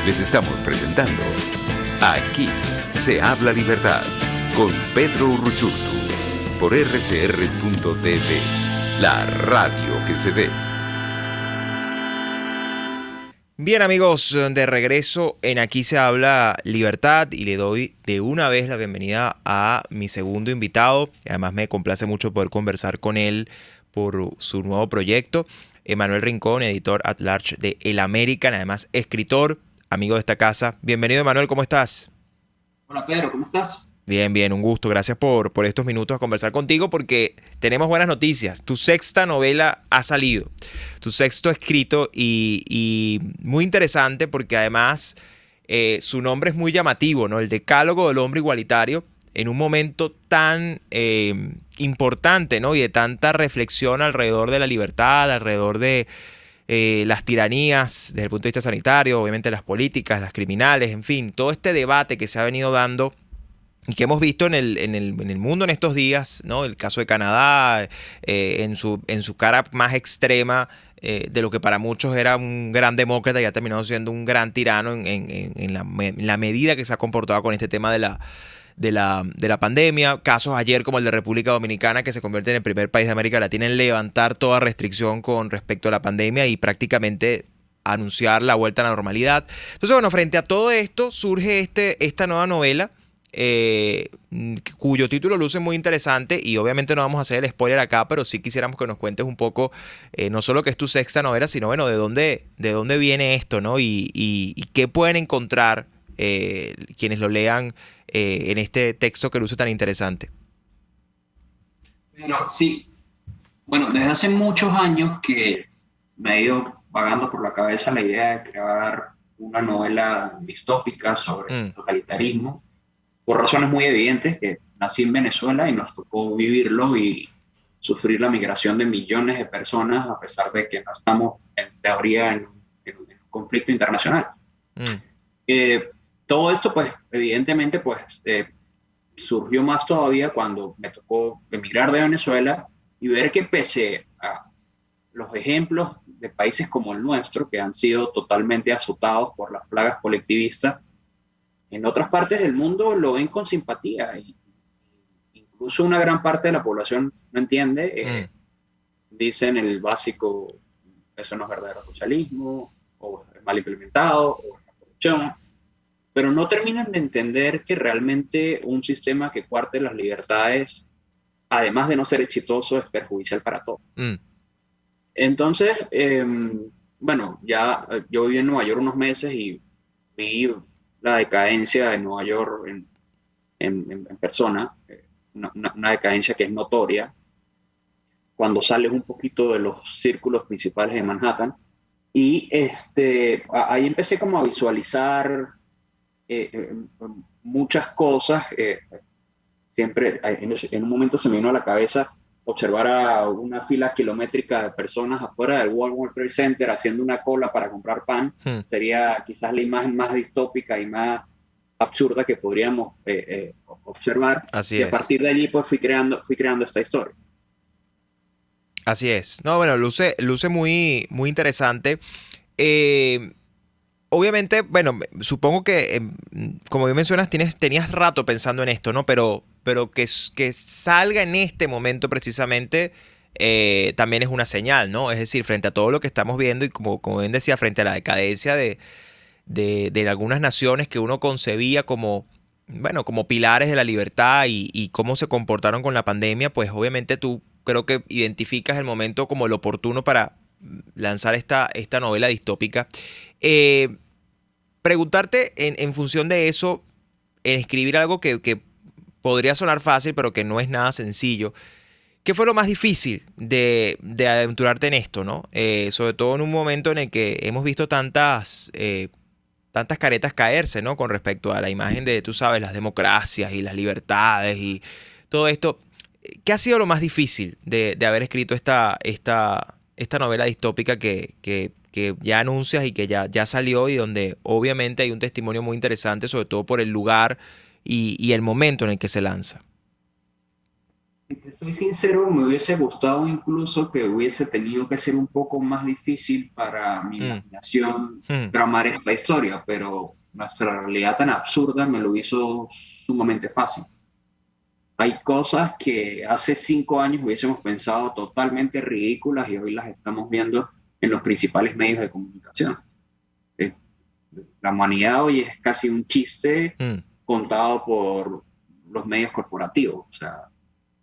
Les estamos presentando Aquí se habla libertad con Pedro Urruchurtu por rcr.tv, la radio que se ve. Bien amigos, de regreso en Aquí se habla libertad y le doy de una vez la bienvenida a mi segundo invitado. Además me complace mucho poder conversar con él por su nuevo proyecto. Emanuel Rincón, editor at large de El American, además escritor, amigo de esta casa. Bienvenido Emanuel, ¿cómo estás? Hola Pedro, ¿cómo estás? Bien, bien, un gusto. Gracias por estos minutos a conversar contigo porque tenemos buenas noticias. Tu sexta novela ha salido, tu sexto escrito y muy interesante porque además su nombre es muy llamativo, ¿no? El Decálogo del Hombre Igualitario, en un momento tan importante, ¿no? Y de tanta reflexión alrededor de la libertad, alrededor de las tiranías desde el punto de vista sanitario, obviamente las políticas, las criminales, en fin, todo este debate que se ha venido dando y que hemos visto en el mundo en estos días, ¿no? El caso de Canadá, en su cara más extrema, de lo que para muchos era un gran demócrata y ha terminado siendo un gran tirano en la medida que se ha comportado con este tema de la pandemia. Casos ayer como el de República Dominicana, que se convierte en el primer país de América Latina en levantar toda restricción con respecto a la pandemia y prácticamente anunciar la vuelta a la normalidad. Entonces, bueno, frente a todo esto surge esta nueva novela, cuyo título luce muy interesante y obviamente no vamos a hacer el spoiler acá, pero sí quisiéramos que nos cuentes un poco, no solo que es tu sexta novela, sino bueno, de dónde viene esto, ¿no? Y qué pueden encontrar quienes lo lean en este texto que luce tan interesante. Pero sí, bueno, desde hace muchos años que me ha ido vagando por la cabeza la idea de crear una novela distópica sobre el Mm, totalitarismo, por razones muy evidentes, que nací en Venezuela y nos tocó vivirlo y sufrir la migración de millones de personas a pesar de que no estamos en teoría en un conflicto internacional. mm, Eh, Todo esto, pues, evidentemente, pues, surgió más todavía cuando me tocó emigrar de Venezuela y ver que pese a los ejemplos de países como el nuestro, que han sido totalmente azotados por las plagas colectivistas, en otras partes del mundo lo ven con simpatía. Y incluso una gran parte de la población no entiende, mm. dicen el básico, eso no es verdadero socialismo, o es mal implementado, o es la corrupción, pero no terminan de entender que realmente un sistema que cuarte las libertades, además de no ser exitoso, es perjudicial para todos. Mm. Entonces, bueno, ya yo viví en Nueva York unos meses y vi la decadencia de Nueva York en persona, una decadencia que es notoria cuando sales un poquito de los círculos principales de Manhattan. Y ahí empecé como a visualizar eh, muchas cosas. Siempre en un momento se me vino a la cabeza observar a una fila kilométrica de personas afuera del World Trade Center haciendo una cola para comprar pan. Mm. Sería quizás la imagen más distópica y más absurda que podríamos observar. Así Y a es. partir de allí pues fui creando esta historia. Así es. No, bueno, luce muy, muy interesante. Eh, Obviamente, bueno, supongo que, como bien mencionas, tenías rato pensando en esto, ¿no? Pero que salga en este momento precisamente también es una señal, ¿no? Es decir, frente a todo lo que estamos viendo y como bien decía, frente a la decadencia de algunas naciones que uno concebía como, bueno, como pilares de la libertad y cómo se comportaron con la pandemia, pues obviamente tú creo que identificas el momento como el oportuno para lanzar esta novela distópica. Eh, Preguntarte en función de eso, en escribir algo que podría sonar fácil, pero que no es nada sencillo. ¿Qué fue lo más difícil de aventurarte en esto, ¿no? Sobre todo en un momento en el que hemos visto tantas caretas caerse, ¿no? Con respecto a la imagen de, tú sabes, las democracias y las libertades y todo esto. ¿Qué ha sido lo más difícil de haber escrito esta novela distópica que ya anuncias y que ya salió y donde obviamente hay un testimonio muy interesante, sobre todo por el lugar y el momento en el que se lanza? Si te soy sincero, me hubiese gustado incluso que hubiese tenido que ser un poco más difícil para mi Mm, imaginación mm. tramar esta historia, pero nuestra realidad tan absurda me lo hizo sumamente fácil. Hay cosas que hace 5 años hubiésemos pensado totalmente ridículas y hoy las estamos viendo en los principales medios de comunicación. Eh, La humanidad hoy es casi un chiste Mm. contado por los medios corporativos. O sea,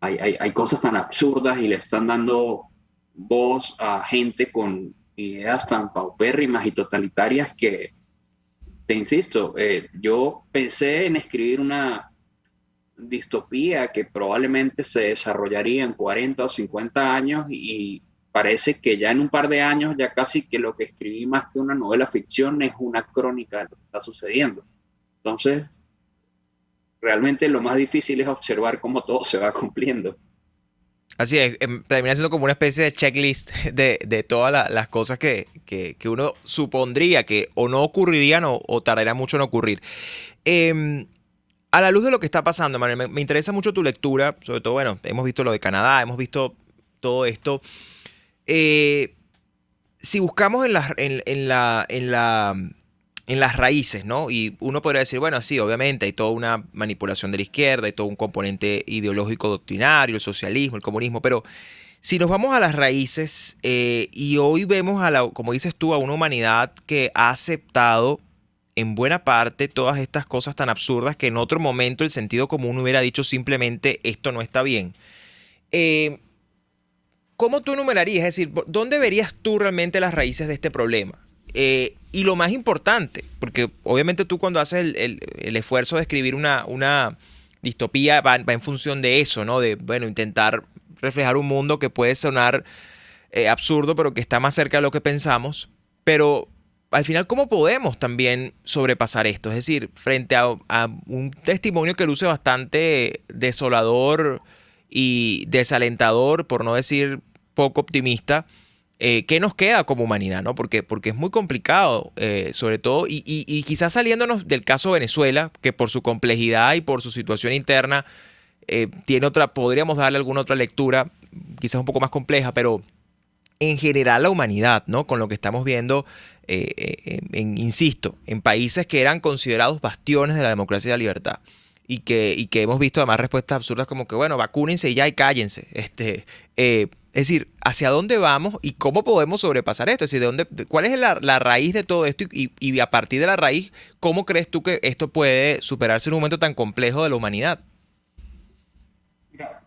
hay cosas tan absurdas y le están dando voz a gente con ideas tan paupérrimas y totalitarias que, te insisto, yo pensé en escribir una distopía que probablemente se desarrollaría en 40 o 50 años y parece que ya en un par de años ya casi que lo que escribí más que una novela ficción es una crónica de lo que está sucediendo. Entonces, realmente lo más difícil es observar cómo todo se va cumpliendo. Así es, termina siendo como una especie de checklist de todas las cosas que uno supondría que o no ocurrirían o tardaría mucho en ocurrir. Em, a la luz de lo que está pasando, Manuel, me interesa mucho tu lectura, sobre todo, bueno, hemos visto lo de Canadá, hemos visto todo esto. Eh, si buscamos en las raíces, ¿no? Y uno podría decir, bueno, sí, obviamente hay toda una manipulación de la izquierda, hay todo un componente ideológico doctrinario, el socialismo, el comunismo, pero si nos vamos a las raíces y hoy vemos, como dices tú, a una humanidad que ha aceptado en buena parte todas estas cosas tan absurdas que en otro momento el sentido común hubiera dicho simplemente esto no está bien. Eh, ¿Cómo tú enumerarías? Es decir, ¿dónde verías tú realmente las raíces de este problema? Y lo más importante, porque obviamente tú cuando haces el esfuerzo de escribir una distopía va en función de eso, ¿no? De, bueno, intentar reflejar un mundo que puede sonar absurdo, pero que está más cerca de lo que pensamos. Pero al final, ¿cómo podemos también sobrepasar esto? Es decir, frente a un testimonio que luce bastante desolador y desalentador, por no decir poco optimista, ¿qué nos queda como humanidad? ¿No? Porque es muy complicado, sobre todo, y quizás saliéndonos del caso Venezuela, que por su complejidad y por su situación interna, tiene otra, podríamos darle alguna otra lectura, quizás un poco más compleja, pero en general la humanidad, ¿no? Con lo que estamos viendo, insisto, en países que eran considerados bastiones de la democracia y la libertad. Y que hemos visto además respuestas absurdas como que, bueno, vacúnense ya y cállense. Es decir, ¿hacia dónde vamos y cómo podemos sobrepasar esto? Es decir, ¿cuál es la raíz de todo esto? Y a partir de la raíz, ¿cómo crees tú que esto puede superarse en un momento tan complejo de la humanidad? Mira,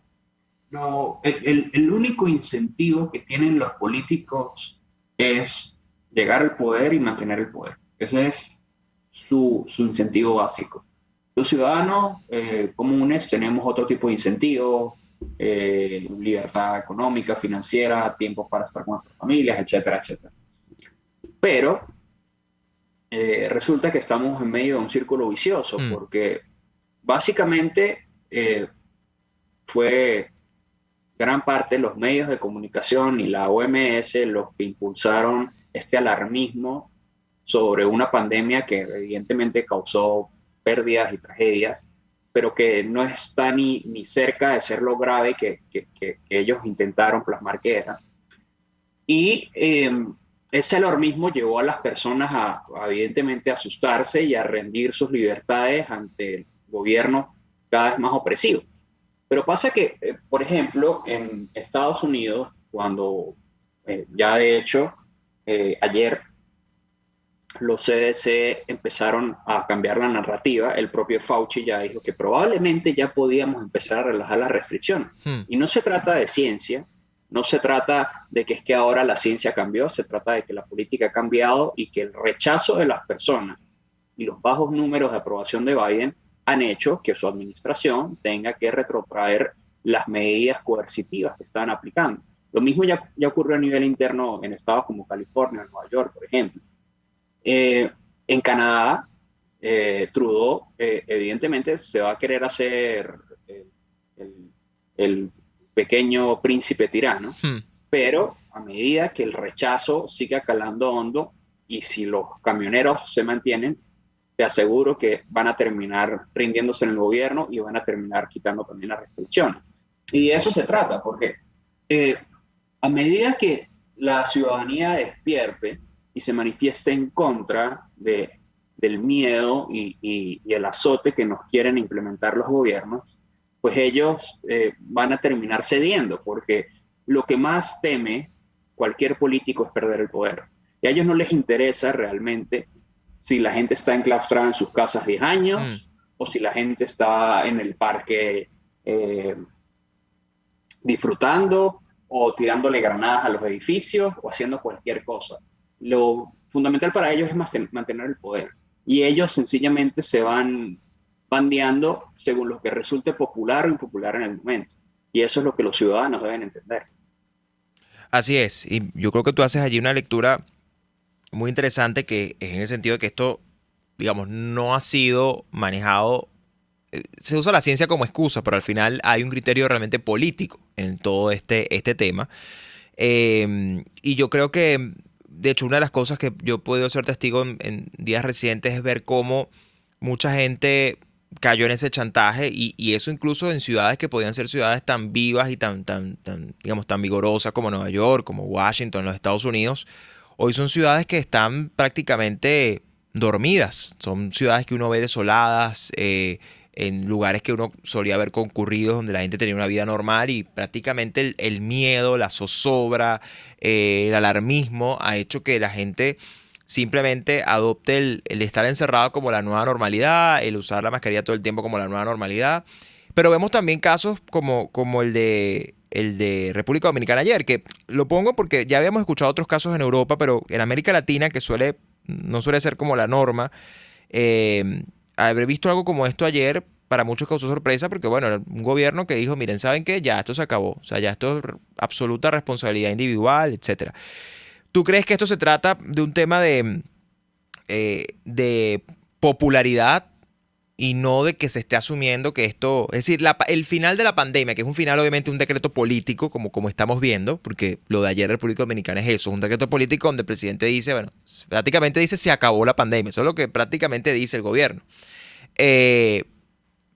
no, el único incentivo que tienen los políticos es llegar al poder y mantener el poder. Ese es su incentivo básico. Los ciudadanos comunes tenemos otro tipo de incentivos, libertad económica, financiera, tiempo para estar con nuestras familias, etcétera, etcétera. Pero resulta que estamos en medio de un círculo vicioso Hmm, porque básicamente fue gran parte de los medios de comunicación y la OMS los que impulsaron este alarmismo sobre una pandemia que evidentemente causó pérdidas y tragedias, pero que no está ni cerca de ser lo grave que ellos intentaron plasmar que era. Y ese alarmismo llevó a las personas evidentemente, a asustarse y a rendir sus libertades ante el gobierno cada vez más opresivo. Pero pasa que, por ejemplo, en Estados Unidos, cuando ya de hecho ayer los CDC empezaron a cambiar la narrativa, el propio Fauci ya dijo que probablemente ya podíamos empezar a relajar las restricciones. hmm, Y no se trata de ciencia, no se trata de que es que ahora la ciencia cambió, se trata de que la política ha cambiado y que el rechazo de las personas y los bajos números de aprobación de Biden han hecho que su administración tenga que retrotraer las medidas coercitivas que estaban aplicando. Lo mismo ya ocurrió a nivel interno en estados como California, Nueva York, por ejemplo. En Canadá, Trudeau evidentemente se va a querer hacer el, el pequeño príncipe tirano, hmm. pero a medida que el rechazo siga calando hondo y si los camioneros se mantienen, te aseguro que van a terminar rindiéndose en el gobierno y van a terminar quitando también las restricciones. Y de eso se trata, porque eh, a medida que la ciudadanía despierte y se manifieste en contra del miedo y el azote que nos quieren implementar los gobiernos, pues ellos van a terminar cediendo, porque lo que más teme cualquier político es perder el poder. Y a ellos no les interesa realmente si la gente está enclaustrada en sus casas 10 Mm. años o si la gente está en el parque disfrutando o tirándole granadas a los edificios o haciendo cualquier cosa. Lo fundamental para ellos es mantener el poder. Y ellos sencillamente se van bandeando según lo que resulte popular o impopular en el momento. Y eso es lo que los ciudadanos deben entender. Así es, y yo creo que tú haces allí una lectura muy interesante que es en el sentido de que esto, digamos, no ha sido manejado. Se usa la ciencia como excusa, pero al final hay un criterio realmente político en todo este tema. Y yo creo que, de hecho, una de las cosas que yo he podido ser testigo en días recientes es ver cómo mucha gente cayó en ese chantaje y eso incluso en ciudades que podían ser ciudades tan vivas y digamos, tan vigorosas como Nueva York, como Washington, los Estados Unidos. Hoy son ciudades que están prácticamente dormidas. Son ciudades que uno ve desoladas, en lugares que uno solía ver concurridos, donde la gente tenía una vida normal y prácticamente el miedo, la zozobra, el alarmismo ha hecho que la gente simplemente adopte el estar encerrado como la nueva normalidad, el usar la mascarilla todo el tiempo como la nueva normalidad. Pero vemos también casos como el de República Dominicana ayer, que lo pongo porque ya habíamos escuchado otros casos en Europa, pero en América Latina, que no suele ser como la norma, haber visto algo como esto ayer, para muchos causó sorpresa, porque bueno, era un gobierno que dijo, miren, ¿saben qué? Ya esto se acabó, o sea, ya esto es absoluta responsabilidad individual, etcétera. ¿Tú crees que esto se trata de un tema de popularidad y no de que se esté asumiendo que esto, es decir, el final de la pandemia, que es un final obviamente un decreto político, como estamos viendo, porque lo de ayer en República Dominicana es eso, es un decreto político donde el presidente dice, bueno, prácticamente dice se acabó la pandemia, eso es lo que prácticamente dice el gobierno. Eh,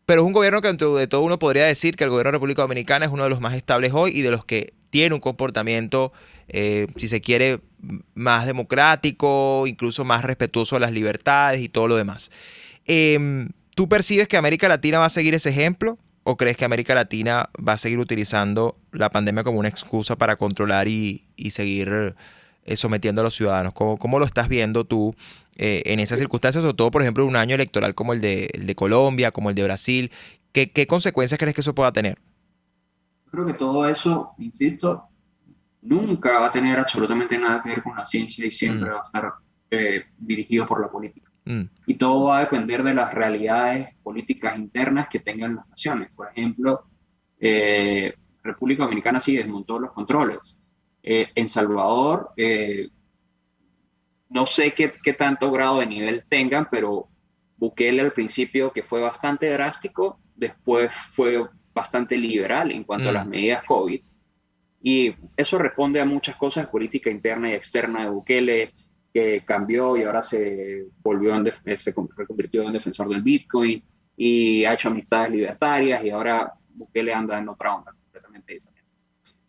pero es un gobierno que dentro de todo uno podría decir que el gobierno de República Dominicana es uno de los más estables hoy y de los que tiene un comportamiento, si se quiere, más democrático, incluso más respetuoso de las libertades y todo lo demás. ¿Tú percibes que América Latina va a seguir ese ejemplo? ¿O crees que América Latina va a seguir utilizando la pandemia como una excusa para controlar y seguir sometiendo a los ciudadanos? ¿Cómo lo estás viendo tú en esas circunstancias? Sobre todo, por ejemplo, en un año electoral como el de Colombia, como el de Brasil. ¿Qué consecuencias crees que eso pueda tener? Creo que todo eso, insisto, nunca va a tener absolutamente nada que ver con la ciencia y Mm, siempre va a estar dirigido por la política. mm, Y todo va a depender de las realidades políticas internas que tengan las naciones. Por ejemplo, República Dominicana sí desmontó los controles. En Salvador, no sé qué tanto grado de nivel tengan, pero Bukele al principio, que fue bastante drástico, después fue bastante liberal en cuanto a las mm, medidas COVID. Y eso responde a muchas cosas, política interna y externa de Bukele, que cambió y ahora se convirtió en defensor del Bitcoin y ha hecho amistades libertarias y ahora Bukele anda en otra onda completamente diferente.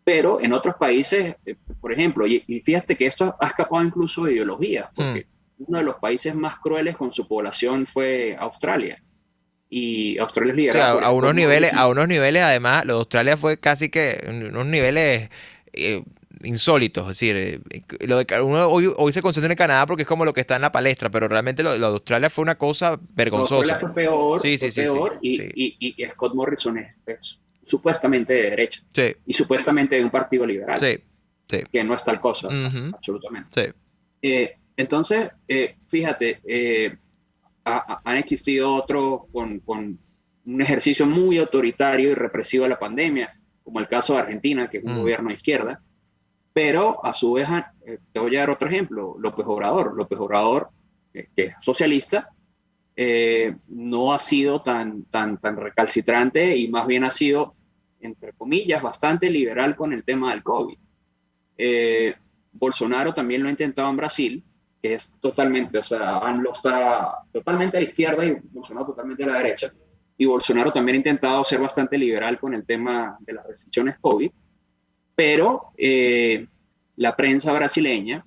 Pero en otros países, por ejemplo, y fíjate que esto ha escapado incluso de ideologías, mm. porque uno de los países más crueles con su población fue Australia. Y Australia es O sea, liderada por a unos Scott niveles, Morrison. a unos niveles, además, lo de Australia fue casi que unos niveles insólitos. Es decir, lo de, uno hoy se concentra en Canadá porque es como lo que está en la palestra, pero realmente lo de Australia fue una cosa Australia vergonzosa. fue Sí, sí, sí, sí, peor sí, y Scott Morrison es supuestamente de derecha sí, y supuestamente de un partido liberal, sí, sí, que no es tal cosa, ujú, absolutamente. sí, Entonces, fíjate, han existido otros con un ejercicio muy autoritario y represivo de la pandemia, como el caso de Argentina, que es un mm, gobierno de izquierda, pero a su vez, te voy a dar otro ejemplo, López Obrador, que es socialista, no ha sido tan recalcitrante y más bien ha sido, entre comillas, bastante liberal con el tema del COVID. Eh, Bolsonaro también lo ha intentado en Brasil, que es totalmente, o sea, AMLO está totalmente a la izquierda y Bolsonaro totalmente a la derecha. y Bolsonaro también ha intentado ser bastante liberal con el tema de las restricciones COVID, pero la prensa brasileña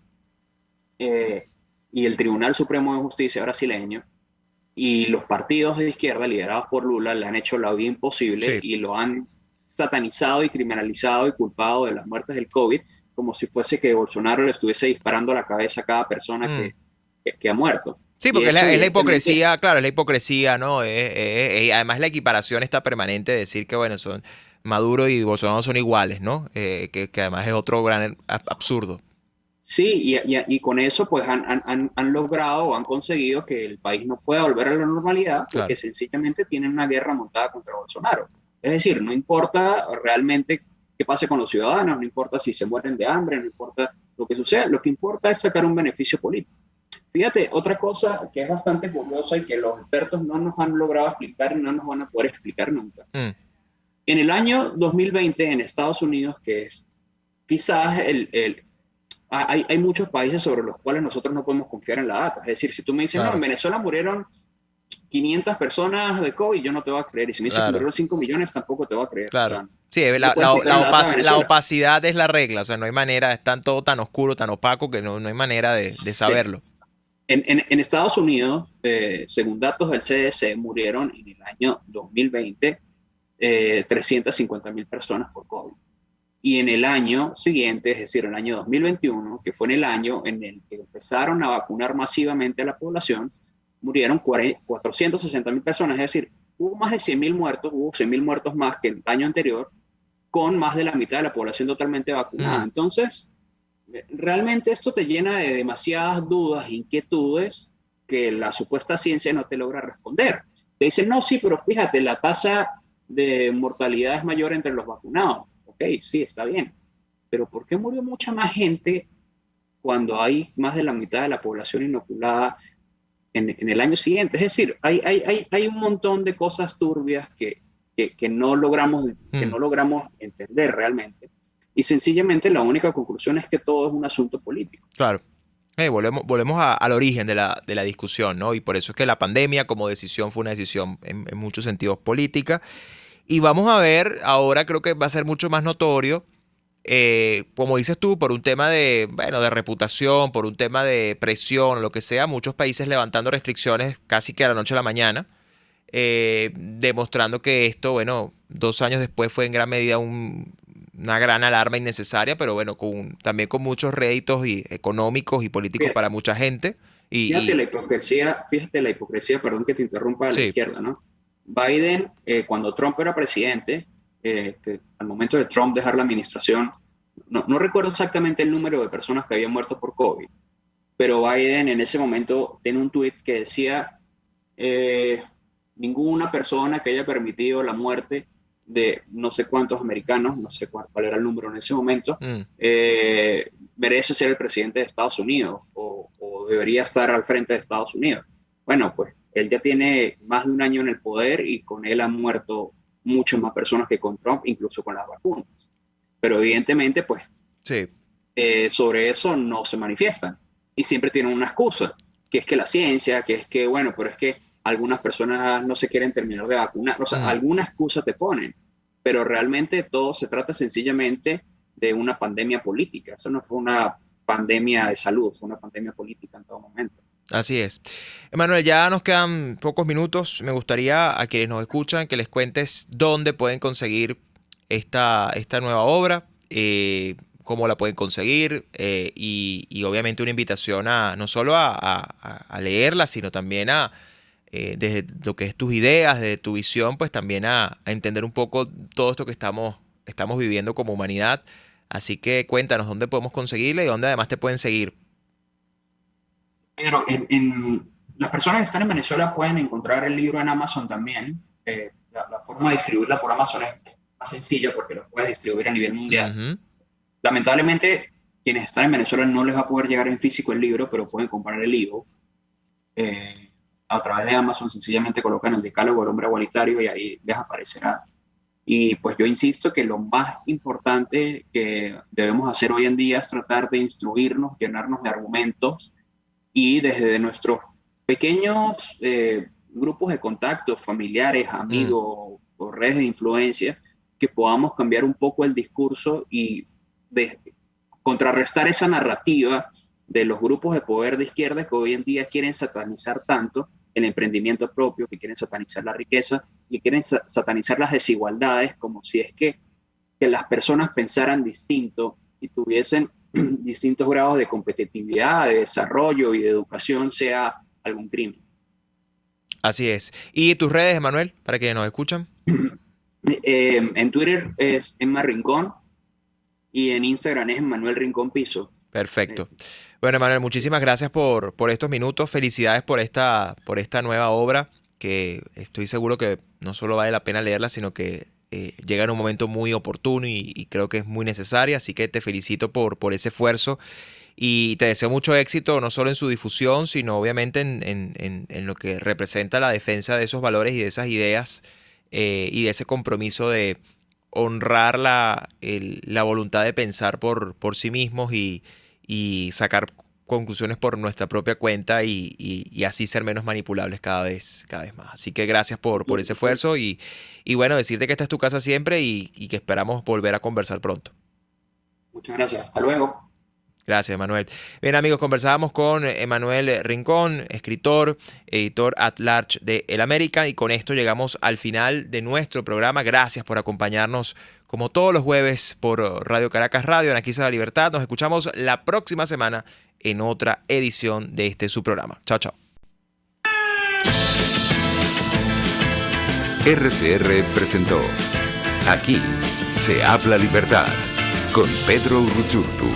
y el Tribunal Supremo de Justicia brasileño y los partidos de izquierda liderados por Lula le han hecho la vida imposible Sí. y lo han satanizado y criminalizado y culpado de las muertes del COVID, como si fuese que Bolsonaro le estuviese disparando a la cabeza a cada persona que ha muerto. Sí, Y porque eso es la evidentemente, hipocresía, claro, es la hipocresía, ¿no? Además la equiparación está permanente de decir que, bueno, son Maduro y Bolsonaro son iguales, ¿no? Que además es otro gran absurdo. sí, y con eso pues han logrado o han conseguido que el país no pueda volver a la normalidad porque Claro. sencillamente tienen una guerra montada contra Bolsonaro. Es decir, no importa realmente qué pase con los ciudadanos, no importa si se mueren de hambre, no importa lo que suceda, lo que importa es sacar un beneficio político. Fíjate, otra cosa que es bastante curiosa y que los expertos no nos han logrado explicar y no nos van a poder explicar nunca. Mm, En el año 2020 en Estados Unidos, que es quizás hay muchos países sobre los cuales nosotros no podemos confiar en la data. Es decir, si tú me dices, no, en claro, Venezuela murieron 500 personas de COVID, yo no te voy a creer. Y si me dices que claro, murieron 5 millones, tampoco te voy a creer. O claro. sea, Sí, no puedes confiar en la data de la Venezuela. opacidad es la regla, o sea, no hay manera, es tan todo tan oscuro, tan opaco que no hay manera de Sí. saberlo. En Estados Unidos, según datos del CDC, murieron en el año 2020 350.000 personas por COVID. Y en el año siguiente, es decir, en el año 2021, que fue en el año en el que empezaron a vacunar masivamente a la población, murieron 460.000 personas, es decir, hubo más de 100.000 muertos, hubo 100.000 muertos más que el año anterior, con más de la mitad de la población totalmente vacunada. Mm, Entonces, realmente esto te llena de demasiadas dudas, inquietudes que la supuesta ciencia no te logra responder. Te dicen, no, sí, pero fíjate, la tasa de mortalidad es mayor entre los vacunados. Ok, sí, está bien. Pero ¿por qué murió mucha más gente cuando hay más de la mitad de la población inoculada en el año siguiente? Es decir, hay un montón de cosas turbias que que mm, no logramos entender realmente. Y sencillamente la única conclusión es que todo es un asunto político. claro. Volvemos al origen de la discusión, ¿no? Y por eso es que la pandemia como decisión fue una decisión en muchos sentidos política. Y vamos a ver, ahora creo que va a ser mucho más notorio, como dices tú, por un tema de, bueno, de reputación, por un tema de presión, lo que sea, muchos países levantando restricciones casi que a la noche a la mañana, demostrando que esto, bueno, 2 años después fue en gran medida una gran alarma innecesaria, pero bueno, también con muchos réditos económicos y políticos para mucha gente. Y Fíjate la hipocresía, perdón que te interrumpa, de la sí, izquierda, ¿no? Biden, cuando Trump era presidente, que al momento de Trump dejar la administración, no recuerdo exactamente el número de personas que habían muerto por COVID, pero Biden en ese momento tiene un tuit que decía, eh, ninguna persona que haya permitido la muerte de no sé cuántos americanos, no sé cuál era el número en ese momento, mm, merece ser el presidente de Estados Unidos o debería estar al frente de Estados Unidos. Bueno, pues él ya tiene más de un año en el poder y con él han muerto muchas más personas que con Trump, incluso con las vacunas. Pero evidentemente, pues sí, sobre eso no se manifiestan y siempre tienen una excusa, que es que la ciencia, que es que, bueno, pero es que algunas personas no se quieren terminar de vacunar, o sea, mm, alguna excusa te ponen, pero realmente todo se trata sencillamente de una pandemia política, eso no fue una pandemia de salud, fue una pandemia política en todo momento. así es. Emanuel, ya nos quedan pocos minutos. Me gustaría a quienes nos escuchan que les cuentes dónde pueden conseguir esta nueva obra, cómo la pueden conseguir y obviamente una invitación a no solo a leerla, sino también desde lo que es tus ideas, desde tu visión, pues también a entender un poco todo esto que estamos viviendo como humanidad. Así que cuéntanos dónde podemos conseguirla y dónde además te pueden seguir. Pero las personas que están en Venezuela pueden encontrar el libro en Amazon también. La forma de distribuirla por Amazon es más sencilla porque lo puedes distribuir a nivel mundial. Ujú, Lamentablemente, quienes están en Venezuela no les va a poder llegar en físico el libro, pero pueden comprar el libro a través de Amazon. Sencillamente colocan el decálogo del hombre igualitario y ahí les aparecerá. Y pues yo insisto que lo más importante que debemos hacer hoy en día es tratar de instruirnos, llenarnos de argumentos y desde nuestros pequeños grupos de contactos, familiares, amigos o redes de influencia, que podamos cambiar un poco el discurso y contrarrestar esa narrativa de los grupos de poder de izquierda que hoy en día quieren satanizar tanto el emprendimiento propio, que quieren satanizar la riqueza, y quieren satanizar las desigualdades, como si es que las personas pensaran distinto y tuviesen distintos grados de competitividad, de desarrollo y de educación sea algún crimen. Así es. ¿Y tus redes, Emanuel, para quienes nos escuchan? En Twitter es Emma Rincón y en Instagram es Manuel Rincón Piso. Perfecto. Bueno, Emanuel, muchísimas gracias por estos minutos. Felicidades por esta nueva obra, que estoy seguro que no solo vale la pena leerla, sino que llega en un momento muy oportuno y creo que es muy necesaria. Así que te felicito por ese esfuerzo y te deseo mucho éxito, no solo en su difusión, sino obviamente en lo que representa la defensa de esos valores y de esas ideas y de ese compromiso de honrar la voluntad de pensar por sí mismos y sacar conclusiones por nuestra propia cuenta y así ser menos manipulables cada vez más. Así que gracias por ese esfuerzo y bueno, decirte que esta es tu casa siempre y que esperamos volver a conversar pronto. Muchas gracias. Hasta luego. Gracias, Emanuel. Bien, amigos, conversábamos con Emanuel Rincón, escritor, editor at large de El América, y con esto llegamos al final de nuestro programa. Gracias por acompañarnos como todos los jueves por Radio Caracas Radio, en Aquí se la Libertad. Nos escuchamos la próxima semana en otra edición de su programa. Chao, chao. RCR presentó Aquí se habla libertad con Pedro Urruchurtu.